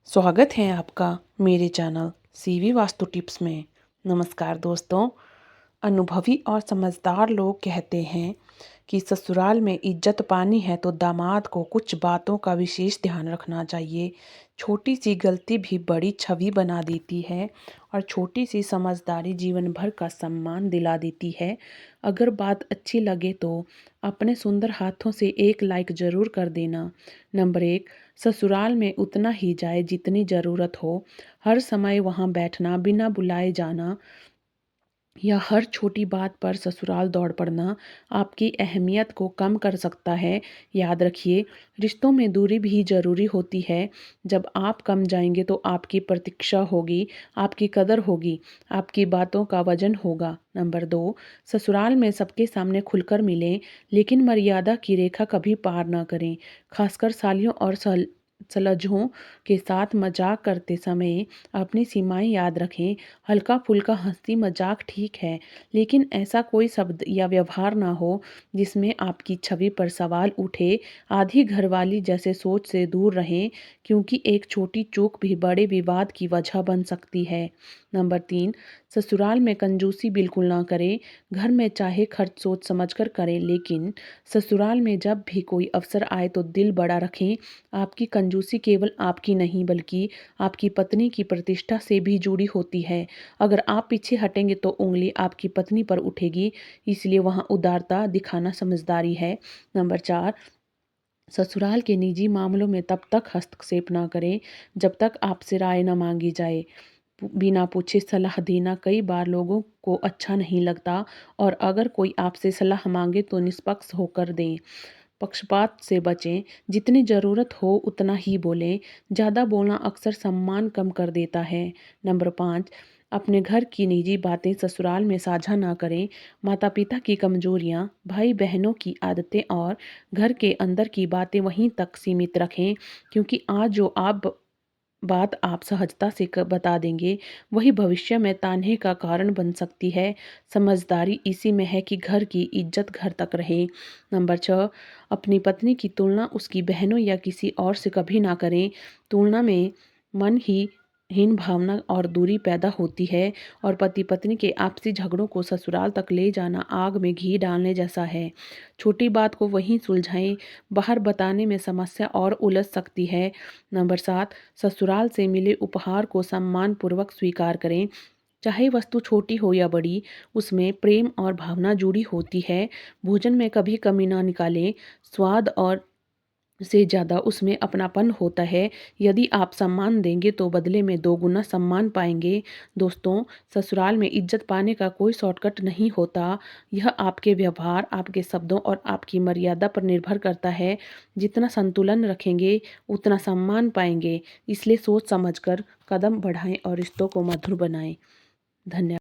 स्वागत है आपका मेरे चैनल सीवी वास्तु टिप्स में। नमस्कार दोस्तों। अनुभवी और समझदार लोग कहते हैं कि ससुराल में इज्जत पानी है तो दामाद को कुछ बातों का विशेष ध्यान रखना चाहिए। छोटी सी गलती भी बड़ी छवि बना देती है और छोटी सी समझदारी जीवन भर का सम्मान दिला देती है। अगर बात अच्छी लगे तो अपने सुंदर हाथों से एक लाइक ज़रूर कर देना। नंबर 1, ससुराल में उतना ही जाए जितनी ज़रूरत हो। हर समय वहाँ बैठना, बिना बुलाए जाना या हर छोटी बात पर ससुराल दौड़ पड़ना आपकी अहमियत को कम कर सकता है। याद रखिए, रिश्तों में दूरी भी ज़रूरी होती है। जब आप कम जाएंगे तो आपकी प्रतीक्षा होगी, आपकी कदर होगी, आपकी बातों का वजन होगा। नंबर 2, ससुराल में सबके सामने खुलकर मिलें, लेकिन मर्यादा की रेखा कभी पार ना करें। खासकर सालियों और सलझों के साथ मजाक करते समय अपनी सीमाएं याद रखें। हल्का फुल्का हंसी मजाक ठीक है, लेकिन ऐसा कोई शब्द या व्यवहार ना हो जिसमें आपकी छवि पर सवाल उठे। आधी घरवाली जैसे सोच से दूर रहें, क्योंकि एक छोटी चूक भी बड़े विवाद की वजह बन सकती है। नंबर 3, ससुराल में कंजूसी बिल्कुल ना करें। घर में चाहे खर्च सोच समझकर करें, लेकिन ससुराल में जब भी कोई अवसर आए तो दिल बड़ा रखें। आपकी कंजूसी केवल आपकी नहीं बल्कि आपकी पत्नी की प्रतिष्ठा से भी जुड़ी होती है। अगर आप पीछे हटेंगे तो उंगली आपकी पत्नी पर उठेगी, इसलिए वहाँ उदारता दिखाना समझदारी है। नंबर 4, ससुराल के निजी मामलों में तब तक हस्तक्षेप ना करें जब तक आपसे राय न मांगी जाए। बिना पूछे सलाह देना कई बार लोगों को अच्छा नहीं लगता, और अगर कोई आपसे सलाह मांगे तो निष्पक्ष होकर दें। पक्षपात से बचें, जितनी ज़रूरत हो उतना ही बोलें। ज़्यादा बोलना अक्सर सम्मान कम कर देता है। नंबर 5, अपने घर की निजी बातें ससुराल में साझा ना करें। माता पिता की कमजोरियां, भाई बहनों की आदतें और घर के अंदर की बातें वहीं तक सीमित रखें, क्योंकि आज जो आप बात आप सहजता से बता देंगे वही भविष्य में तान्हे का कारण बन सकती है। समझदारी इसी में है कि घर की इज्जत घर तक रहे। नंबर 6, अपनी पत्नी की तुलना उसकी बहनों या किसी और से कभी ना करें। तुलना में मन ही हीन भावना और दूरी पैदा होती है, और पति पत्नी के आपसी झगड़ों को ससुराल तक ले जाना आग में घी डालने जैसा है। छोटी बात को वहीं सुलझाएं, बाहर बताने में समस्या और उलझ सकती है। नंबर 7, ससुराल से मिले उपहार को सम्मानपूर्वक स्वीकार करें। चाहे वस्तु छोटी हो या बड़ी, उसमें प्रेम और भावना जुड़ी होती है। भोजन में कभी कमी ना निकालें, स्वाद और से ज़्यादा उसमें अपनापन होता है। यदि आप सम्मान देंगे तो बदले में दोगुना सम्मान पाएंगे। दोस्तों, ससुराल में इज्जत पाने का कोई शॉर्टकट नहीं होता। यह आपके व्यवहार, आपके शब्दों और आपकी मर्यादा पर निर्भर करता है। जितना संतुलन रखेंगे उतना सम्मान पाएंगे। इसलिए सोच समझकर कदम बढ़ाएं और रिश्तों को मधुर बनाएं। धन्यवाद।